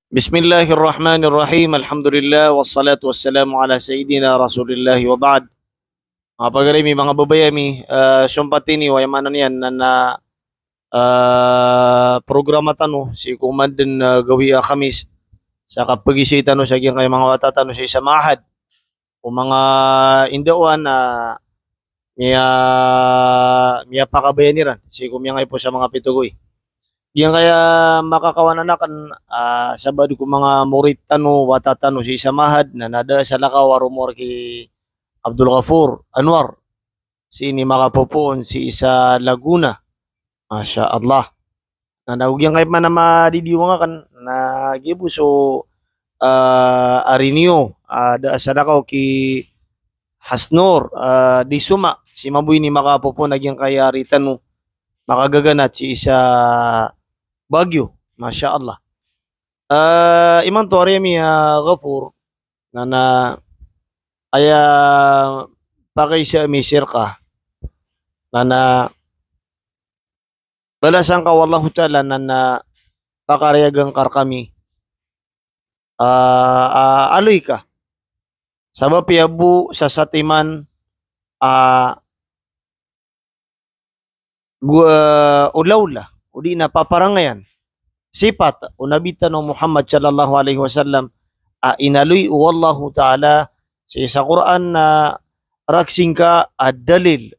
Bismillahirrahmanirrahim. Alhamdulillah wassalatu wassalamu ala sayyidina Rasulillah wa ba'd. Mga pagarimi, mga babayami, sumpatini wa yamanan yan na programa tano si kumadin gawi Khamis sa kapagisi tano sa gyang kay mga watatano sa isa mahad o mga indauan na miya pakabayaniran si kumyangay po sa mga pitugoy. Diyan kaya makakawananakan sabado ko mga murit tano watatano si Samahad na nada sa lakaw rumor ki Abdul Ghafur Anwar sini makapupuon si isa Laguna. Masya Allah. Na naugyang kay man na madidiwa nga kan na gibo so Arinio da sa lakaw ki Hasnor di Suma si mabuy ni makapupuon nagyang kaya ritano makagaganat si isa Baguio, Masya Allah. Iman to mi Ghafur na aya pakay siya mi sirka na balasan ka wallahu ta'ala na pakarayagang kar kami aloy ka sabab piabu sa satiman ulawla udi na paparangayan sifat unabita no Muhammad sallallahu alaihi wasallam inalui wallahu taala sa Quran na raksing ka dalil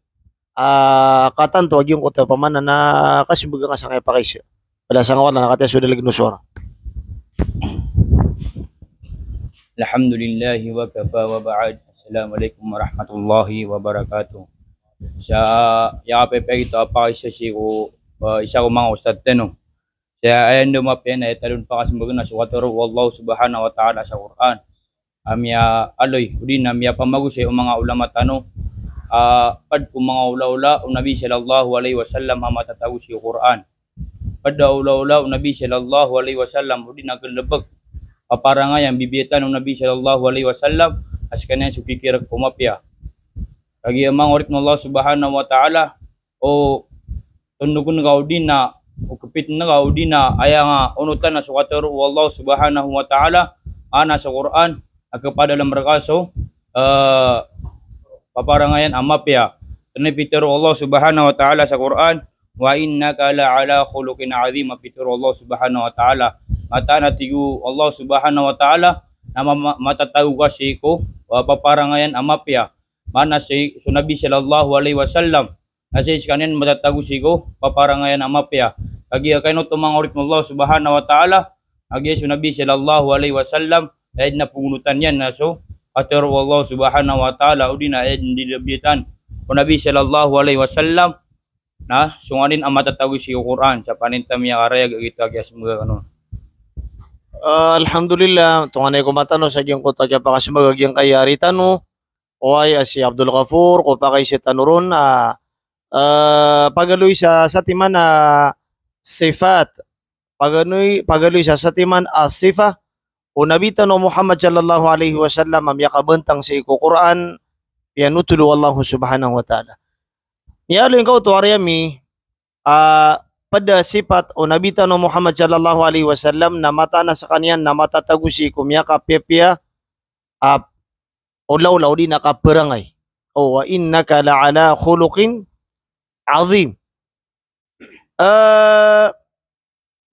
katanto agyong ko pamana na kasibuga nga sangay pakisya wala sang wala nakatya sudah lagi nusura. Alhamdulillahi wa kafa wa ba'd. Assalamualaikum warahmatullahi wabarakatuh. Sa yakapepeg ito pakisya si ko isa ko mga ustad tanong. Kaya ayan dumapian ay talon pa kasi magana sa watoro wallahu subhanahu wa ta'ala sa Quran. Amya aloy udin amya pamagusay o mga ulama tano pad ko mga ula-ula o Nabi sallallahu alaihi wasallam matatago si Quran. Pad ula-ula o Nabi sallallahu alaihi wasallam udin naglabag paparangayan bibiyetan o Nabi sallallahu alaihi wasallam as kanyan sukikirag pumapya. Kagi amang orit ng Allah subhanahu wa ta'ala o tundugun nga din na o kapit na nga din na aya nga unutan na sukator wallahu subhanahu wa ta'ala ana sa Quran agkapada lam rakaso paparangayan amapya tunay pitero Allah subhanahu wa ta'ala sa Quran wa innaka la ala khuluqin azim pitero Allah subhanahu wa ta'ala mata na tigu Allah subhanahu wa ta'ala na matatago kasi ko paparangayan amapya mana si Nabi sallallahu alaihi wasallam kasi kanin matatago sigo paparangayan amapya agi kayno tumangorit mo Allah subhanahu wa ta'ala agi si Nabi sallallahu alaihi wasallam ay na pungutan yan na so ater Allah subhanahu wa ta'ala udi na ay dilabitan o Nabi sallallahu alaihi wasallam na sunganin ang matatago si Quran sa panintam ya araya gagita gyas mga ano. Alhamdulillah tunganay ko matano sa gyang kota kaya pakas magagyang kayari tano o ay si Abdul Ghafur ko pa kay si tanuron pagaloy sa satiman na sifat pagaloy sa satiman sifa o nabita no Muhammad sallallahu alaihi wasallam am yakabentang sa iko Quran yanutulu wallahu subhanahu wa ta'ala niyalo yung to ariyami pada sifat o nabita no Muhammad sallallahu alaihi wasallam na mata na sa kanyan na matatago si kumya kapyapya o law di nakaperangay o wa innaka la'ala khuluqin azim.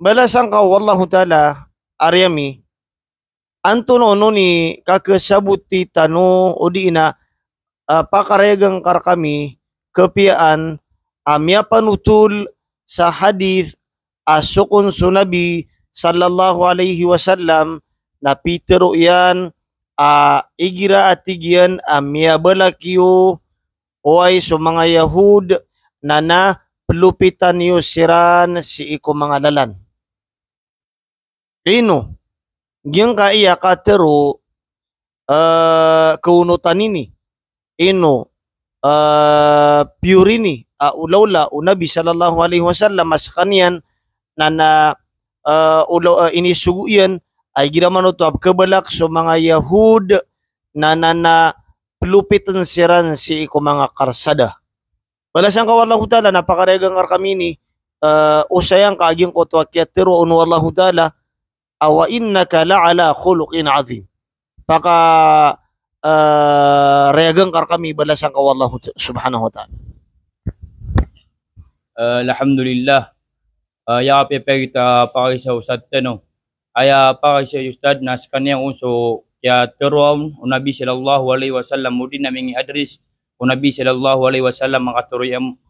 Balasan ka wallahu ta'ala aryami anto no ni kakasabuti tano o di na pakaregang kar kami kepiaan amya panutul sa hadith asukun sunabi sallallahu alaihi wasallam na pitero yan igira atigyan amya balakyo o ay so mga Yahud na pelupitan niyo siran si iko mga lalan. Ino, giyang kaya katero kaunutan ini. Ino, purini, ulawla, unabi sallallahu alaihi wasallam mas kanyan na inisuguyan ay ginaman ito kebalak so mga Yahud na pelupitan siran si iko mga karsada. Balasan ka wallahu ta'ala napakaregang kami ni usayang kaaging ko to akyatero on wallahu ta'ala awa innaka la'ala khuluqin azim. Paka reagang kar kami balasan ka wallahu subhanahu wa ta'ala. Alhamdulillah. Ya pepegita pakay sa usad tano. Aya pakay sa ustad na sa kanyang uso kaya teruam Nabi sallallahu alaihi wasallam mudin naming address Nabi sallallahu alaihi wasallam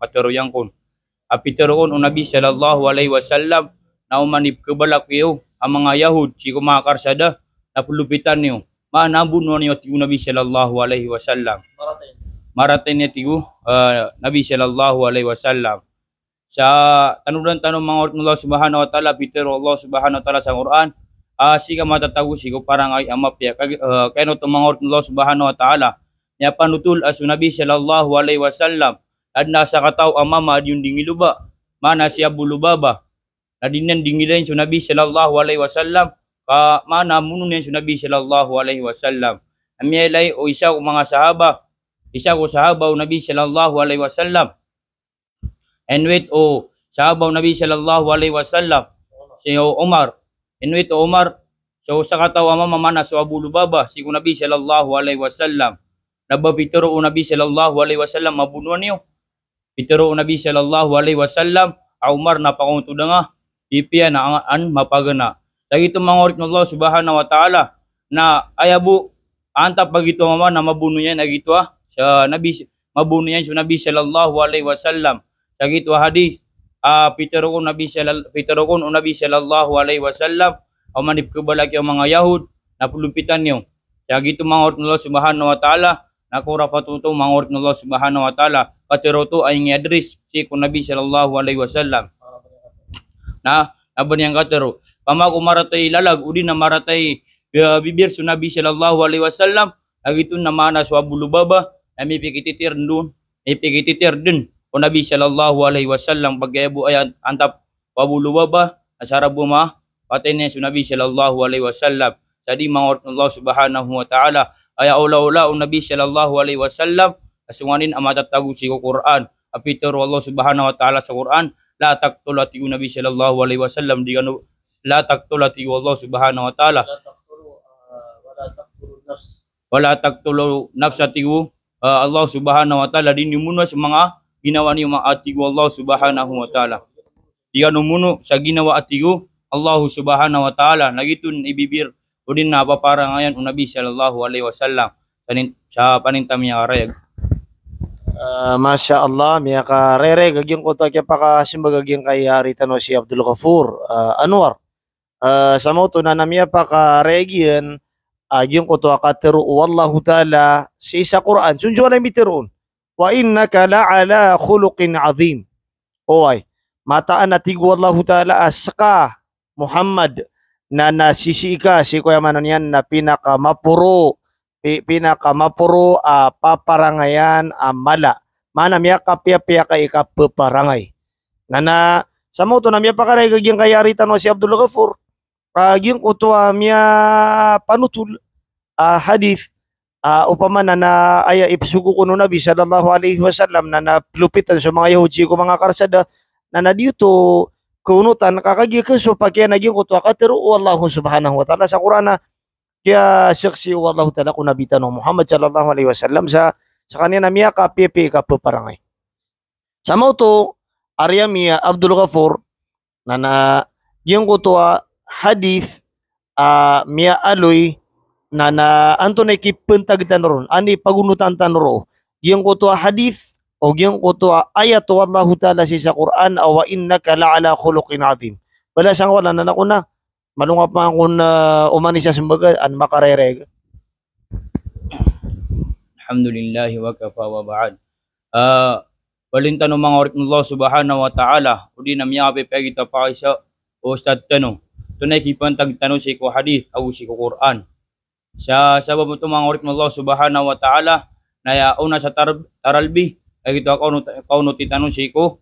katuruyang kun. Api teruon Nabi sallallahu alaihi wasallam na umanip kebalak iyo ang mga Yahud si kumakarsada na pulupitan niyo. Maanabuno niyo tiyo Nabi sallallahu alaihi wasallam. Maratin niya tiyo Nabi sallallahu alaihi wasallam. Sa tanong mga Allah subhanahu wa ta'ala, Peter Allah subhanahu wa ta'ala sa Quran, siga matatago sigo parang ay amapya. Kaya no mga Allah subhanahu wa ta'ala, niya panutul asu Nabi sallallahu alaihi wasallam, at nasa kataw amama yung dingiluba, mana siya bulubaba, na dinan dingilayin sa Nabi sallallahu alaihi wasallam, mana munun yan sa Nabi sallallahu alaihi wasallam. Amiyalay o isa ko mga sahaba, o Nabi sallallahu alaihi wasallam, and wait o sahabaw Nabi sallallahu alaihi wasallam si Umar and wait o Umar so sa katawa mamana sa Abu Lubaba si Nabi sallallahu alaihi wasallam nababitero o Nabi sallallahu alaihi wasallam mabunuan niyo bitero o Nabi sallallahu alaihi wasallam Umar na pakuntuda nga ipiya na an mapagana dagito mga orit ng Allah subhanahu wa ta'ala na ayabu anta pagito mama na mabuno yan agito sa Nabi mabuno yan sa Nabi sallallahu alaihi wasallam Sagit wa hadis Peterokon Nabi sallallahu alaihi wasallam manip kebalak yung mga Yahud na pulupitan niyo. Sagit mga orit ng Allah subhanahu wa ta'ala na kurafatuto mga orit ng Allah subhanahu wa ta'ala kateroto ay ng-address si Nabi sallallahu alaihi wasallam. Na abaniyang katero. Pamago maratay lalag udin na maratay bibir su Nabi sallallahu alaihi wasallam agitun na mana su Abu Lubaba may pikititir dun. O Nabi sallallahu alaihi wasallam pagyabu ay antap Abu Lubaba asara buma patay niya sa Nabi sallallahu alaihi wasallam sadi mga Allah subhanahu wa ta'ala ay ula-ula o Nabi sallallahu alaihi wasallam asunganin ang matatago si Quran apitero Allah subhanahu wa ta'ala sa Quran la taqtulati Nabi sallallahu alaihi wasallam di kanu la taqtulati Allah subhanahu wa ta'ala wala taqtulu nafsati Allah subhanahu wa ta'ala din yumuno sa mga ginawa niyo mga atigo Allah subhanahu wa ta'ala. Di kanumuno sa ginawa atigo Allah subhanahu wa ta'ala. Nagitun ibibir o din na paparangayan o Nabi sallallahu alaihi wasallam sa panintam niya karayag. Masya Allah, miya ka rere, gagyong ko to kaya pakasimbag gagyong kay Harita no si Abdul Ghafur Anwar. Sa mo to na namiya pa ka regyan, yung ko to akatero wallahu ta'ala si isa Quran. Sunjo na mitiroon. Wa innaka la'ala khuluqin azim. Oy, mataan na tigo Allah ta'ala aska Muhammad na nasisi ka si kuya manon yan na pinakamapuro paparangayan mala. Mana miya kapya-pya ka ikapaparangay. Na sa mo to na miya pakaray gagyang kayaritan no si Abdul Ghafur. Yung utwa miya panutul hadith upamana na aya ipasuko ko no Nabi sallallahu alaihi wasallam na naplupitan sa mga Yahudi ko mga karsada na dito kunutan kakagyan so pagya naging kutwa katero wallahu subhanahu wa ta'ala sa Quran kaya saksi wallahu ta'ala ko Nabi tanong Muhammad sallallahu alaihi wasallam sa kanina miya ka pipi ka paparangay sa mauto Arya miya Abdul Ghafur na yung kutwa hadith miya aloy na anto na ikipentag tanoron ani pagunutan tanoro yung kuto hadith o yung kuto ayat wallahu ta'ala sa Quran awa innaka la'ala khuluqin azim wala sang wala na nako na malungap man kun umani sa sumbaga an makarereg. Alhamdulillah wa kafa wa ba'd. Walintan ng mga orit ng Allah subhanahu wa ta'ala udi na miya pepegita pa isa o ustad tanong tunay kipantag tanong si ko hadith o si ko Quran sa sabab mo mga orit ng Allah subhanahu wa ta'ala na yauna sa taralbi ay ito ako no titanong si ko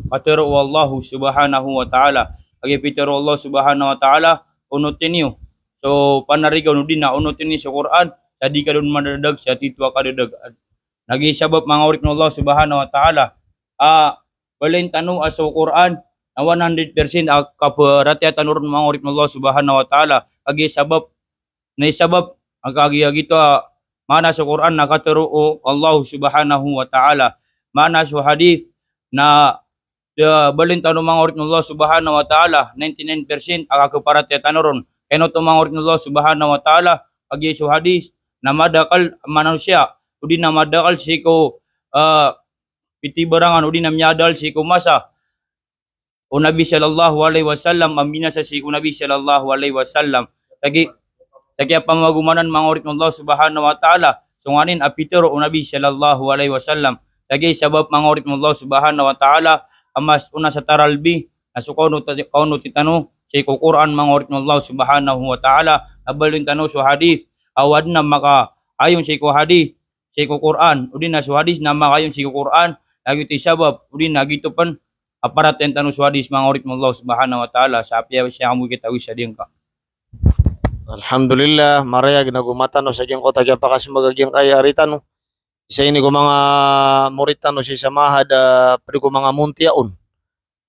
katero wallahu subhanahu wa ta'ala agi pitero Allah subhanahu wa ta'ala unutin niyo so panarigaw no din na unutin niyo sa Quran sa di ka doon madadag sa titwa ka dadag nagi sabab mga orit ng Allah subhanahu wa ta'ala balin tanong sa Quran na 100% kaparatiatan urun mga urip ng Allah subhanahu wa ta'ala agi sabab ang kagiyagito mana sa Quran nakaturo Allah subhanahu wa ta'ala mana sa hadith na balin tanong mga urip ng Allah subhanahu wa ta'ala 99% ang kaparatiatan urun kaya to mga urip ng Allah subhanahu wa ta'ala agi sa hadith na madakal manusia udi na madakal siko piti barangan udi na myadal siko masa o Nabi sallallahu alaihi wasallam amina sa siko Nabi sallallahu alaihi wasallam lagi pamagumanan mga urip ng Allah subhanahu wa ta'ala sunganin apitero o Nabi sallallahu alaihi wasallam lagi sabab mga urip ng Allah subhanahu wa ta'ala amas una sa taralbi asukono titano sa Quran mga urip ng Allah subhanahu wa ta'ala abalin tano sa hadith awad na maka ayon sa hadith sa Quran udin na sa hadith na makayon sa Quran lagi ti sabab udin na gito pan aparat yan tanong sa hadith mga urip ng Allah subhanahu wa ta'ala sa apya siya kamu kita wis ading ka. Alhamdulillah maraya ginagumatan no sa gyang ko tagya pakas magagyang kaya aritan no. Isa ini ko mga muritan no si samahad pwede ko mga muntiaon.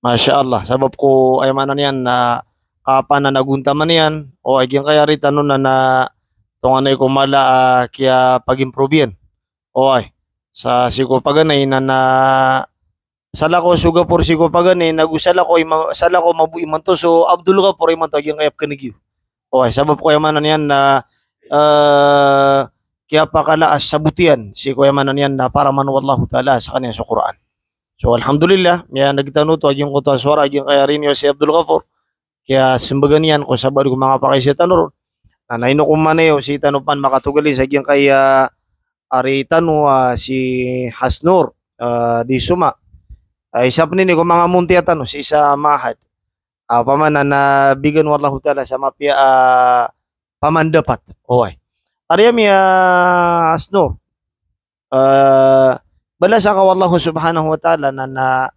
Masya Allah sabab ko ay manan yan na kapan na nagunta man yan o ay gyang kaya aritan no na tunganay ko mala kaya pag-improve yan. O ay sa siko paganay na sala ko suga por siko paganay nagusala ko mabui man to so Abdul Ghafur man to gyang ayap kanigyo. O ay sabab ko manan yan na kaya pakalaas sabutian si Kuya Manan yan na para man wallahu ta'ala sa kanya sa Quran. So alhamdulillah, may nagitano to yung kuto aswara yung kaya rin yung si Abdul Ghafur. Kaya simbagan yan kung sabad ko mga pakisita ron. Na naino kong manayo si tanupan makatugali sa yung kaya ari tanu si Hasnur di Suma. Isa pa nini ko mga muntiatan si isa mahad. Pamanan na bigan wallahu ta'ala sa mapya pamandapat. Oy. Ariyami Asno balasa ka wallahu subhanahu wa ta'ala na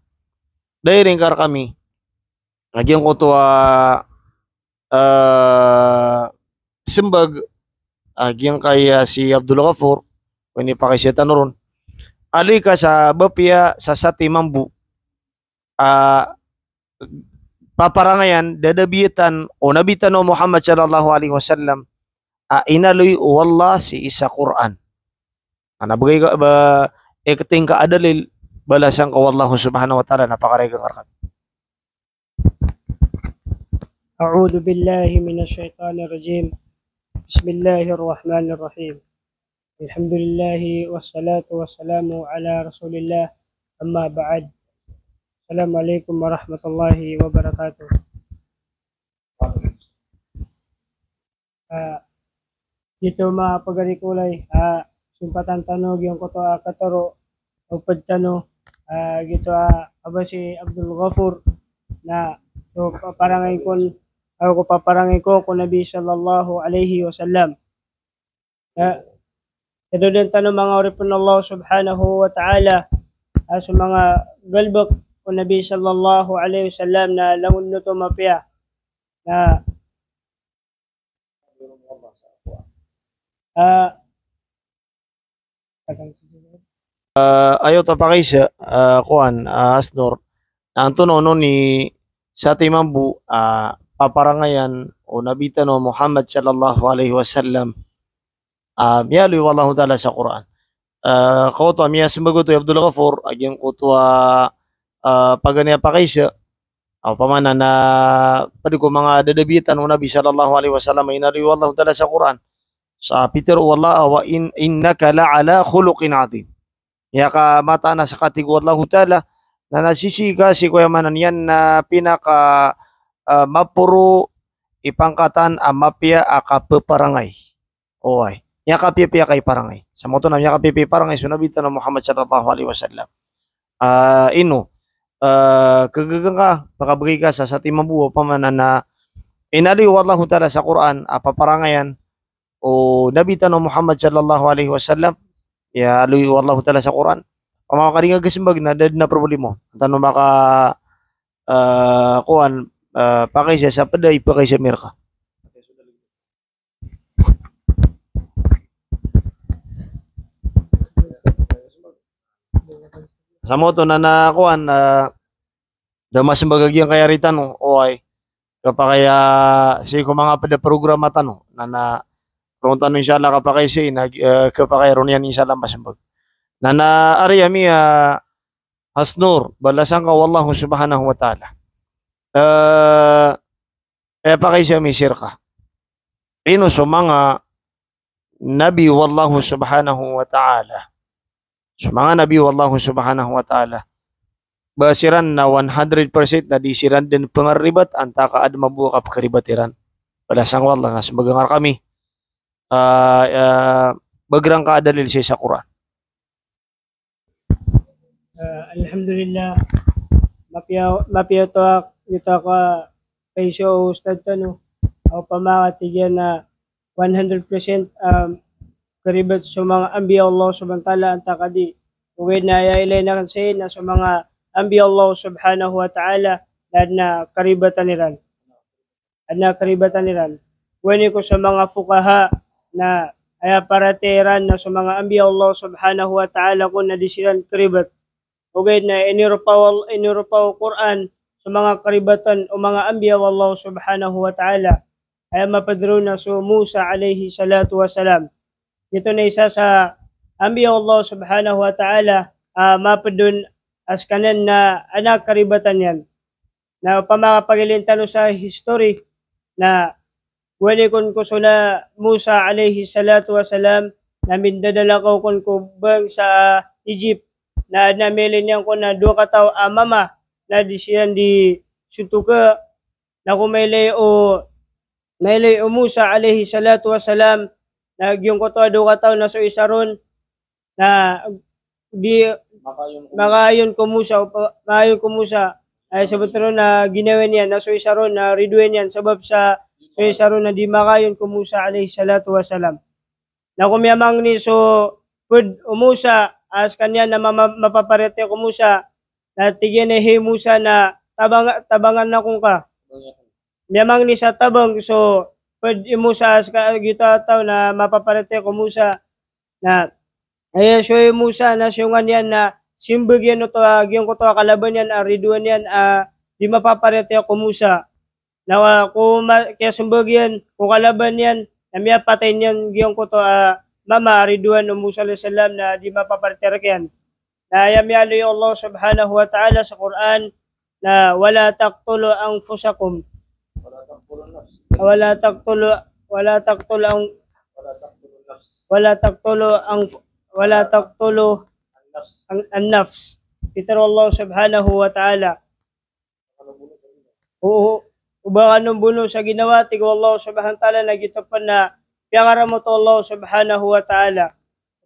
dairing kar kami nagyang ko to simbag agyang kay si Abdul Ghafur kung ipakisita na ron ali ka sa bapya sa sati mambu paparangayan dadabitan o nabitan o Muhammad sallallahu alaihi wasallam inaloy wallah si isa Quran. Nabagay ka ba ikating ka adalil balasang ka wallahu subhanahu wa ta'ala napakaregang arkan. A'udhu billahi minash shaitanir rajim. Bismillahir rahmanir rahim. Alhamdulillahi wassalatu wassalamu ala rasulillah amma ba'd. Assalamualaikum warahmatullahi wabarakatuh. Dito mga pagarikulay, sumpatan tanog yung koto kataro o pagtano, gito aba si Abdul Ghafur na so paparangay ko kung Nabi sallallahu alaihi wasallam. Ito din tanong mga oripon Allah subhanahu wa ta'ala sa mga galbak kung Nabi sallallahu alaihi wasallam na langun nuto mapya na Ayaw tapakisya kuan Asnor na ang tunono ni sa timambu paparangayan o nabitan o Muhammad sallallahu alaihi wasallam miyaloy wallahu ta'ala sa Quran kauto miya simbagoto Abdul Ghafur agyang kuto pagania pakisya pamana na pwede ko mga dadabitan o Nabi sallallahu alaihi wasallam inaloy wallahu ta'ala sa Quran sa Peter wallah wa innaka la'ala khuluqin azim. Ya ka mata na sa katig wallahu ta'ala na nasisiga si Kuya Manan yan na pinaka mapuro ipangkatan mapya akapaparangay. Oy. Ya kapipya kay parangay. Sa moto na ya kapipya parangay sunabitan ng Muhammad sallallahu alaihi wasallam. Kagagang ka pakabagay ka sa timambuo pamanan na inali wallahu ta'ala sa Quran paparangayan o nabitan ng Muhammad sallallahu alaihi wasallam ya aluy wallahu ta'ala sa Quran mga karinga gasimbag na dad na problema tanong maka kuan pakay siya sa paday pakay siya mirka sa moto na kuan Damas bagagyan kaya rita no, oy. Kapakaya si ko mga pada programa tano na kung tanong inshallah kapakay si kapakay ron yan inshallah masambag. Na ari ami hasnur balasan ka wallahu subhanahu wa ta'ala. Pakay siya mi sirka. Ino so mga nabi wallahu subhanahu wa ta'ala. So mga nabi wallahu subhanahu wa ta'ala. Basiran na 100% na disiran din pangaribat anta kaad mabukap karibatiran. Balasang wallah nas bagangar kami. Bagrang kaadalil siya sa Quran. Alhamdulillah, mapiyaw to ito ka peso ustad tano o pamakatigyan na 100% karibat sa mga ambiya Allah subhanahu wa ta'ala ang takadi. Uwid na ilay na kasi na sa mga ambiya Allah subhanahu wa ta'ala na karibatan niran. Wani ko sa mga fukaha na ay parateran na sa mga ambiya Allah subhanahu wa ta'ala kung nadisiran karibat. Ugay na inirupaw Quran sa mga karibatan o mga ambiya Allah subhanahu wa ta'ala ay mapadro na so Musa alayhi salatu wa salam. Ito na isa sa ambiya Allah subhanahu wa ta'ala mapadun as kanan na anak karibatan yan. Na pamakapagilintano sa history na wali kun ko sula Musa alayhi salatu wa salam na mindadala ko kun kubang sa Egypt na namili niyan ko na do kataw mama na di siyan di suntuka na kumailay o Musa alayhi salatu wa salam na yung ko to do kataw na so isaron na di makayon ko Musa ay sabutro na ginawa niya na so isaron na ridwen yan sabab sa so isaron na di makayon ko Musa alayhi salatu wa salam na kumyamang ni so pud Musa as kanya na mapaparete ko Musa na tigyan hey Musa na tabangan na kung ka. Miyamang ni sa tabang so pwede Musa as kita tao na mapaparete ko Musa na ay so Musa na siyungan yan na simbag yan ito agyon ko to kalaban yan ariduan yan di mapaparete ko Musa na kaya simbag yan kung kalaban yan na miya patayin yan giyon ko to Mama Ridwan o Musa alayhi salam na di mapaparterak yan. Na yamyalo yung Allah subhanahu wa ta'ala sa Quran na wala taqtulu anfusakum. Wala taqtulu ang nafs. Peter Allah subhanahu wa ta'ala. Ubangan ng buno sa ginawa tigo Allah subhanahu wa ta'ala na gitapan na piyakara mo to Allah subhanahu wa ta'ala.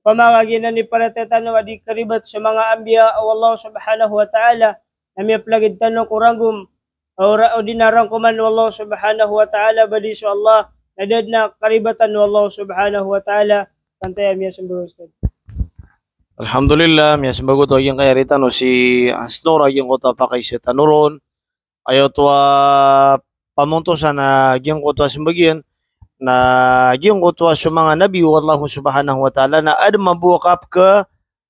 Pamagaginan ni paratetan na di karibat sa mga ambiya o Allah subhanahu wa ta'ala na may plagid tanong kurangum o dinarang kuman Allah subhanahu wa ta'ala badi so Allah na dad na karibatan Allah subhanahu wa ta'ala kantaya miya sumbuhos. Alhamdulillah, miya sumbago to yung kaya rita no si Hasnor yung ko pa kay si Tanuron ayaw to pamunto sana yung ko to simbagyan na yung utwa sa mga nabi wallahu subhanahu wa ta'ala na ad mabukap ke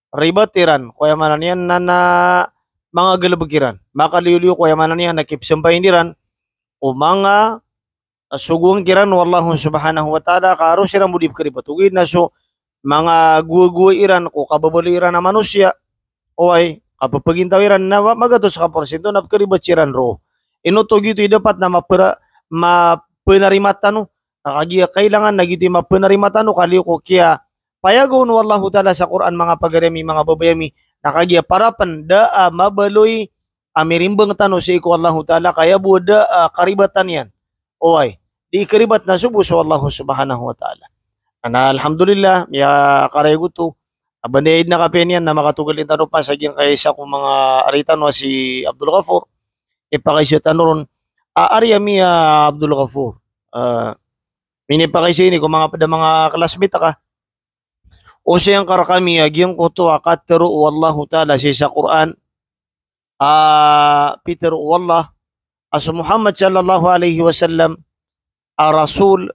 ribatiran kaya manan yan na mga galabagiran makaliliw kaya manan yan nakipsampahin diran o mga sugung kiran wallahu subhanahu wa ta'ala karo sirang mudib karibatugin na so mga guwa iran ko kababaliran na manusia o ay kapapagintawiran na magatos ka porsyento na karibatsiran ro inuto gito dapat na mapenarimatan no kagiya kailangan nagiti mapenarimatan no kaliw ko kaya payagon wallahu ta'ala sa Quran mga pagarami mga babayami nakagiya parapan daa mabaloy amirimbang tano sa iko wallahu ta'ala kaya buda karibatan yan oy di karibat na subus wallahu subhanahu wa ta'ala ana alhamdulillah ya karaygo to abandaid na kapen yan na makatugal intano pa sa kaysa kong mga aritan wa si Abdul Ghafur ipakaisya tanoron Ariami Abdul Ghafur minipakaisya ini kung mga classmate ka o siyang karakami agyang kuto akatero wallahu ta'ala sa Quran Peter wallah as Muhammad sallallahu alaihi wasallam rasul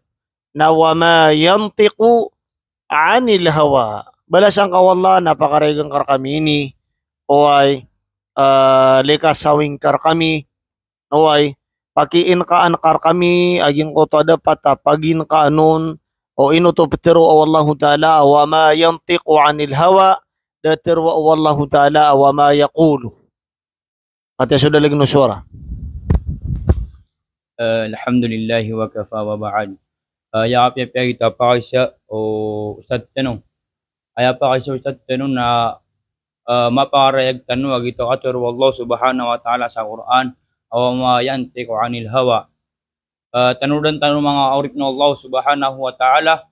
na wama yantiqu anil hawa balasang ka wallah napakaregang karakami ini o ay likas sawing kar kami naway pakiin kaan kar kami aging koto dapat pagin kanon o inuto petero wallahu taala wa ma yantiqu anil hawa dater wa wallahu taala wa ma yaqulu kata sudah lagi nusura. Alhamdulillahi wa kafa wa ba'd. Ya apa kita pakai siya o Ustad tanong. Ay apa kasi Ustad tanong na maparayag tanong agito atur wallahu subhanahu wa ta'ala sa Quran aw ma yantiqu anil hawa. Tanudan tanong mga aurit na Allah subhanahu wa ta'ala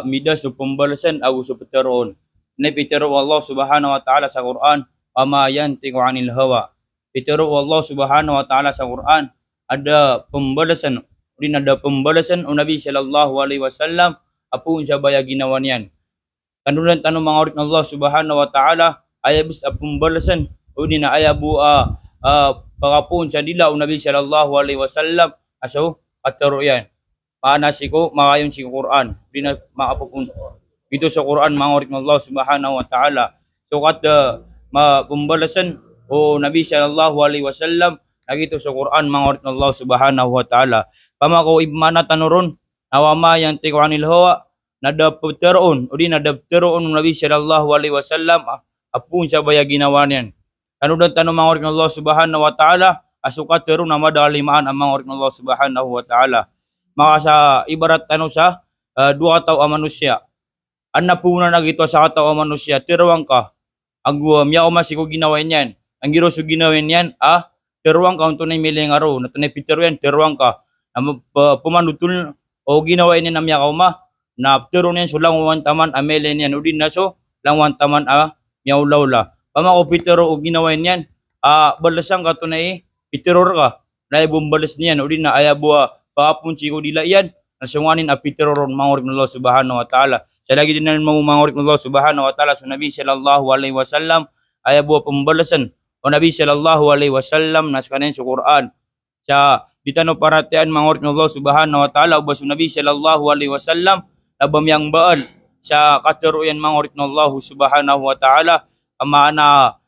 midas o pembalasan aw sa peteron. Na pitero Allah subhanahu wa ta'ala sa Quran wa ma yantiqu anil hawa. Pitero Allah subhanahu wa ta'ala sa Quran ada pembalasan din ada pembalasan o Nabi sallallahu alaihi wasallam apun siya baya ginawa niyan. Tanudan tanong mga aurit ng Allah subhanahu wa ta'ala ay bis pembalasan o din na ay abu pagapun siya dila o Nabi sallallahu alaihi wasallam aso ataro yan. Paanasi ko makayon si Quran din na maapupun ito sa Quran mga aurit ng Allah subhanahu wa ta'ala. So kat pembalasan o Nabi sallallahu alaihi wasallam nagito sa Quran mga aurit ng Allah subhanahu wa ta'ala. Pamako ibmana tanuron nawama yang tiku anil hawa nadapteron o di nadapteron Nabi sallallahu alaihi wasallam apun sa baya ginawa niyan. Tanudan tanong mga aurit ng Allah subhanahu wa ta'ala asukat teron na madalimaan ang mga aurit ng Allah subhanahu wa ta'ala. Maka sa ibarat tanong sa dua tao ang manusia. An napuna na gito sa katao ang manusia tiruang ka ang miyaw masiko ginawa niyan. Ang giro so ginawa niyan teruang ka unto na miling araw na tanay pitero yan teruang ka pumanutul o ginawa niya na miya kauma na tero niyan so lang taman amele niyan o din na so lang taman miyaw lawla pamako pitero o ginawa niyan balasang ka to na pitero ka na ibumbalas niyan o din na ayabo paapun siko dila yan na sunganin pitero ron mangurip ng Allah subhanahu wa ta'ala sa lagi din na mangurip ng Allah subhanahu wa ta'ala sa Nabi sallallahu alaihi wasallam ayabo pembalasan o Nabi sallallahu alaihi wasallam nas kanin sa Quran sa ditano paratian mangurip ng Allah subhanahu wa ta'ala ubas Nabi sallallahu alaihi wasallam nabamyang baal sa katuruan mangurip ng Allah subhanahu wa ta'ala amana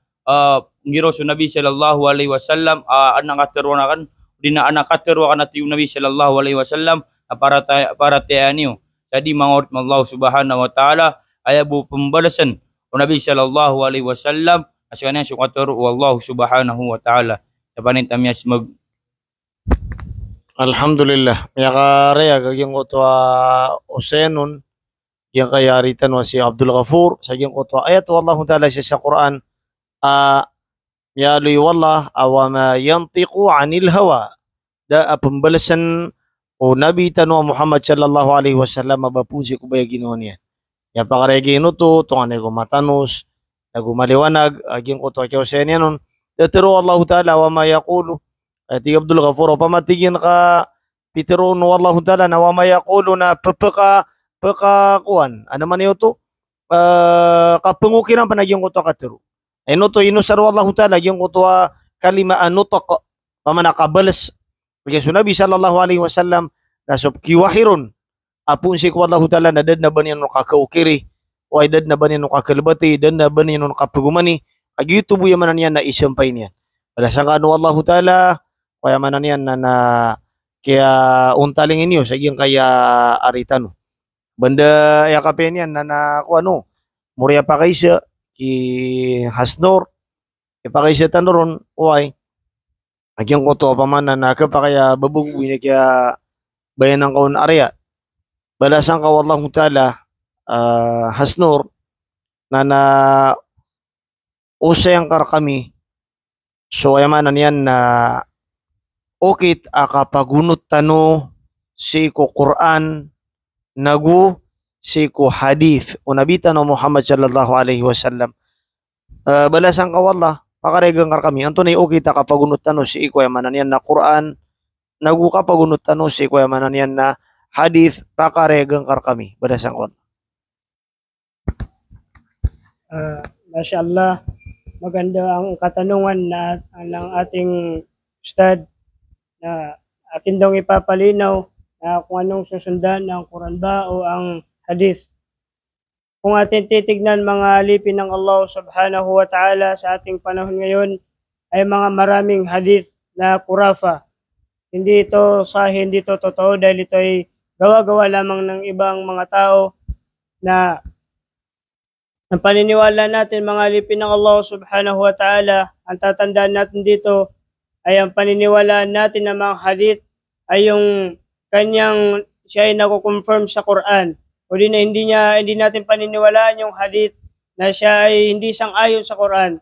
ngiro sa Nabi sallallahu alaihi wasallam anang katuruan kan dina anak katuruan natiu Nabi sallallahu alaihi wasallam paratian niyo jadi mangurip ng Allah subhanahu wa ta'ala ayabu pembalasan o Nabi sallallahu alaihi wasallam asyanan syukatur wallahu subhanahu wa ta'ala sabanin tamyas mag Alhamdulillah ya kare aging utwa usenun yang kayaritan wa si Abdul Ghafur saging utwa ayat wallahu ta'ala sa Quran ya li wallah awama yantiqu anil hawa da pembalasan o Nabi tanu Muhammad sallallahu alaihi wasallam mabapusi ko bayagino niya ya pakaregi nuto tungane ko matanus nagumaliwanag aging utwa kyo sa niya nun tatiro Allah ta'ala wa ma yaqulu Ati Abdul Ghafur pamatigin ka Peteron wallahu ta'ala na wa ma yaqulu na peka kuan ano man ito kapengukiran panaging ko to katero eno to inusar wallahu ta'ala yung ko to kalima anutak pamana kabalas bigay sa Nabi sallallahu alaihi wasallam nasub kiwahirun apun si wallahu ta'ala na dad na banin no kakaukiri o dad na banin no kakalbati dad na banin no kapagumani agito buya manan yan na isampay niya wala sa kano wallahu ta'ala kaya manan yan na kaya untaling inyo saging kaya aritano banda ya kapen yan na ano murya pa kaysa ki hasnor pa kaysa tanoron uay agyang ko to pamana na kaya babuguin na kaya bayan ng kaun area balasan ka wallahu ta'ala hasnor na usayang kar kami so ayamanan yan na okit akapagunot tano si ko Quran nagu si ko hadith o nabita no Muhammad sallallahu alaihi wasallam balasan ka wallah pakaregang kar kami anto na okit akapagunot tano si ko yamanan yan na Quran nagu kapagunot tano si ko yamanan yan na hadith pakaregang kar kami balasan ka Masya Allah, maganda ang katanungan ng ating ustad na akin daw ipapalinaw na kung anong susundan ng Quran ba o ang hadith. kung ating titignan mga alipin ng Allah subhanahu wa ta'ala sa ating panahon ngayon ay mga maraming hadith na kurafa. Hindi ito sahih, hindi ito totoo dahil ito ay gawa-gawa lamang ng ibang mga tao na ang paniniwala natin mga alipin ng Allah subhanahu wa ta'ala, ang tatandaan natin dito ay ang paniniwalaan natin na mga hadith ay yung kanyang siya ay nako-confirm sa Quran. O di na hindi natin paniniwalaan yung hadith na siya ay hindi sang-ayon sa Quran.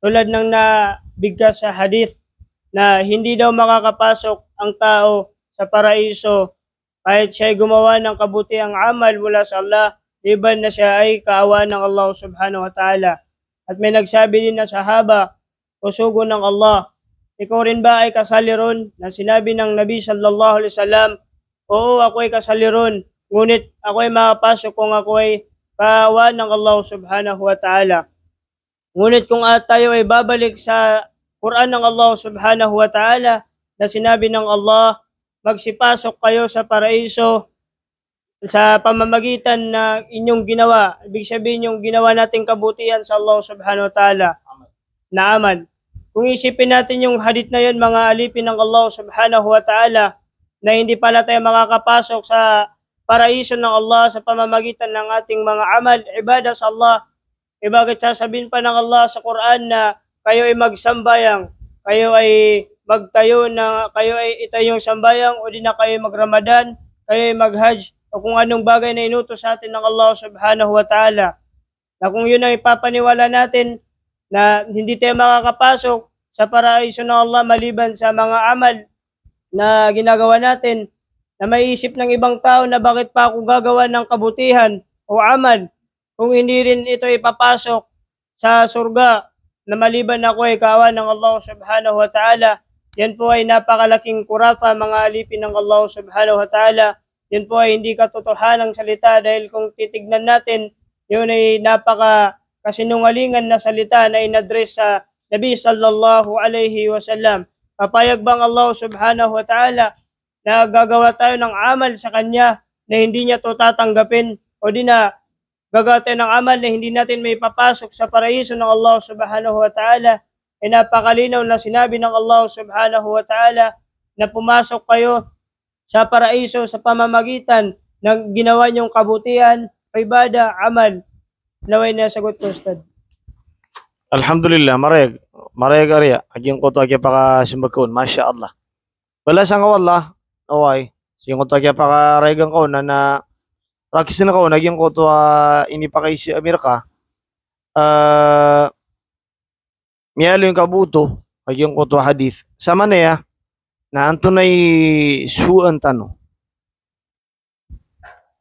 Tulad ng nabigkas sa hadith na hindi daw makakapasok ang tao sa paraiso kahit siya ay gumawa ng kabutihang amal mula sa Allah, iban na siya ay kaawaan ng Allah subhanahu wa ta'ala. At may nagsabi din na sahaba o sugo ng Allah, ikaw rin ba ay kasali ron? Na sinabi ng Nabi sallallahu alaihi wasallam, oo, ako ay kasali ron, ngunit ako ay makapasok kung ako ay kaawaan ng Allah subhanahu wa ta'ala. Ngunit kung tayo ay babalik sa Quran ng Allah subhanahu wa ta'ala na sinabi ng Allah, magsipasok kayo sa paraiso sa pamamagitan na inyong ginawa. Ibig sabihin yung ginawa nating kabutihan sa Allah subhanahu wa ta'ala na amal. Kung isipin natin yung hadith na yun, mga alipin ng Allah subhanahu wa ta'ala, na hindi pala tayo makakapasok sa paraiso ng Allah sa pamamagitan ng ating mga amal, ibadah sa Allah. Bakit sasabihin pa ng Allah sa Quran na kayo ay magsambayang, kayo ay magtayo na, kayo ay itayong sambayang, o di na kayo ay magramadan, kayo ay maghajj, o kung anong bagay na inutos sa atin ng Allah subhanahu wa ta'ala. Na kung yun ang ipapaniwala natin, na hindi tayo makakapasok sa paraiso ng Allah maliban sa mga amal na ginagawa natin, na maiisip ng ibang tao na bakit pa ako gagawa ng kabutihan o amal kung hindi rin ito ipapasok sa surga na maliban ako ay kaawaan ng Allah subhanahu wa ta'ala. Yan po ay napakalaking kurafa mga alipin ng Allah subhanahu wa ta'ala. Yan po ay hindi katotohanang salita dahil kung titignan natin, yun ay kasinungalingan na salita na inadres sa Nabi sallallahu alaihi wasallam. Papayag bang Allah subhanahu wa ta'ala na gagawa tayo ng amal sa Kanya na hindi niya to tatanggapin, o di na gagawa tayo ng amal na hindi natin may papasok sa paraiso ng Allah subhanahu wa ta'ala? Ay napakalinaw na sinabi ng Allah subhanahu wa ta'ala na pumasok kayo sa paraiso sa pamamagitan ng ginawa niyong kabutihan, ibadah, amal. Naway na sagot ko, Ustad. Alhamdulillah, marayag arya, aging koto agya paka simbagkon, Masya Allah. Wala sang Allah, away, siyang koto agya paka raygang ko na rakis na ko, naging koto ini pa kay si Amerika, miyalo yung kabuto, aging koto hadith, sama na ya, na antunay suan tano.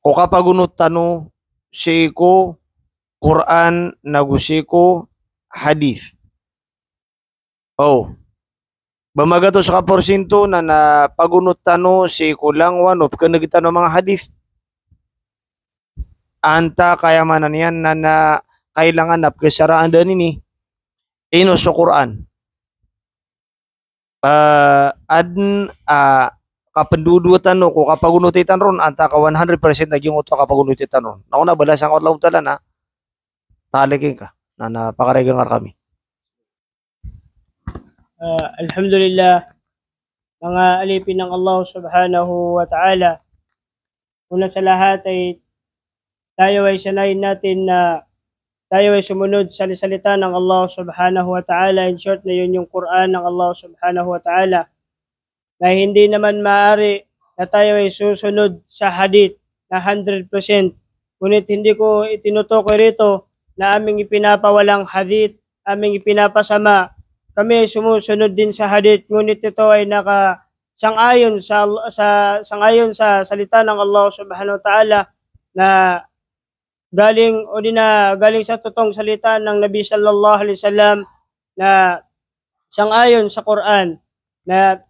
O kapagunot tano, siya Quran nagusiko hadith. Oh. Bamaga to sa kaporsinto na napagunot tano si kulang wanop ka nagitano mga hadith. Anta kayamanan yan na kailangan nap kesaraan dan ini. Ino sa Quran. Kapendudutan no ko kapagunutitan ron anta ka 100% naging uto kapagunutitan ron. Nauna balasang Allah taala na taligin ka na napakaregang kami. Alhamdulillah, mga alipin ng Allah subhanahu wa ta'ala. Una sa lahat ay tayo ay sanayin natin na tayo ay sumunod sa salita ng Allah subhanahu wa ta'ala. In short na yun yung Quran ng Allah subhanahu wa ta'ala. Na hindi naman maaari na tayo ay susunod sa hadith na 100%. Ngunit hindi ko itinutukoy rito na aming ipinapawalang hadith, aming ipinapasama. Kami ay sumusunod din sa hadith, ngunit ito ay sangayon sa salita ng Allah subhanahu wa ta'ala na galing sa totoong salita ng Nabi sallallahu alaihi wasallam na sangayon sa Quran, na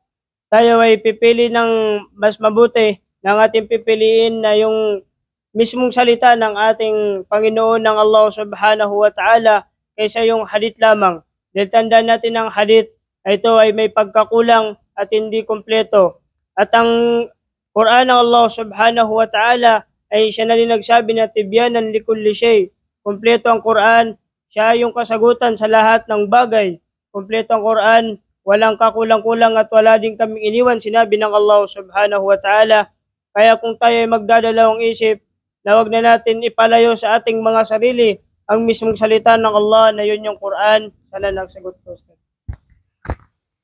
tayo ay pipili ng mas mabuti ng ating pipiliin na yung mismong salita ng ating Panginoon ng Allah subhanahu wa ta'ala kaysa yung hadith lamang. Dahil tandaan natin ang hadith ay ito ay may pagkakulang at hindi kompleto. At ang Quran ng Allah subhanahu wa ta'ala ay siya na rin nagsabi na tibyanan likulli shay. Kompleto ang Quran, siya yung kasagutan sa lahat ng bagay. Kompleto ang Quran, walang kakulang-kulang at wala din kaming iniwan, sinabi ng Allah subhanahu wa ta'ala. Kaya kung tayo ay magdadalawang isip, na wag na natin ipalayo sa ating mga sarili ang mismong salita ng Allah na yun yung Quran. Sana nagsagot ko, Ustad.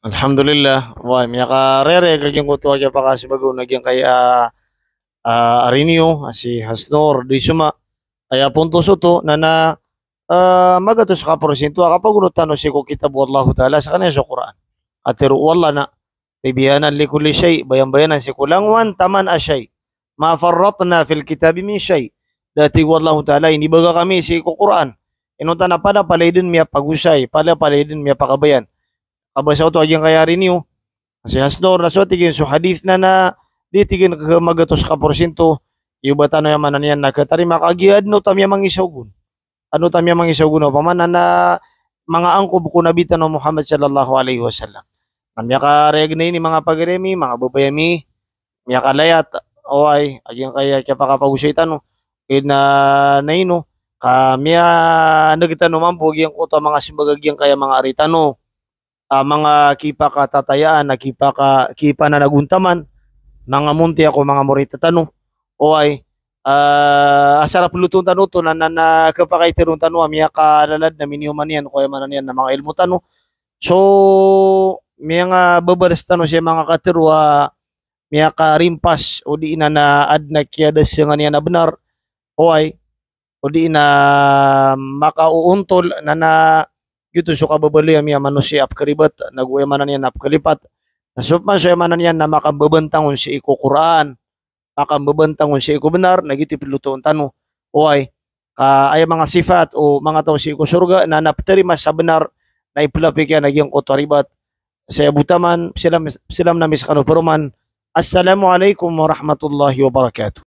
Alhamdulillah. Wa miya ka rere kaging kutuwa kaya pa kasi bago nagyang kay Arinio si Hasnor di suma ay punto suto na magatos ka porsyento kapag unutan si ko kitab wallahu taala sa kanya sa Quran. Atiru wala na tibiyanan li kulli shay bayan-bayanan si kulang wan taman ashay. Ma farratna fil kitabi min shay. Dati wallahu taala ini baga kami si ko Quran. Inutan na pada palaydin miya pagusay, palaydin miya pakabayan. Kabasaw to aging kaya rin niyo. Kasi Hasnor na so tigin so hadith na di tigin magatos ka porsyento. Iubata no yaman niyan nakatarima kagiad no tamya mangisawgun. Ano tamya mangisawgun no pamanan na mga angko buko nabitan no Muhammad sallallahu alaihi wasallam. Namya ka regnay ni mga pagremi, mga babayami, miya kalayat oay aging kaya kaya pakapagusay no. Ina naino kamiya nagitano man po gyang ko to mga simbagagyang kaya mga aritano. Mga kipa ka tatayaan, kipa na naguntaman, mga munti ako, mga morita tano, o ay, asarap lutong tano to, na kapakaitirong tano, miya ka lalad na minihuman yan, kaya manan yan na mga ilmo tano. So, miya nga babaras tano siya mga katiro, miya ka rimpas, o di ina na ad na kiyadas siya nga niya na benar, o ay, o di ina makauuntol na gitu so kababali miya manusia apkaribat naguya manan yan apkalipat nasupman so manan yan na makababantangon si iko Quran makababantangon si iko benar nagiti piluton tano oay ay mga sifat o mga tao si iko surga na napterima sa benar na ipilapik yan naging kotaribat sa butaman silam na miskano peruman. Assalamualaikum warahmatullahi wabarakatuh.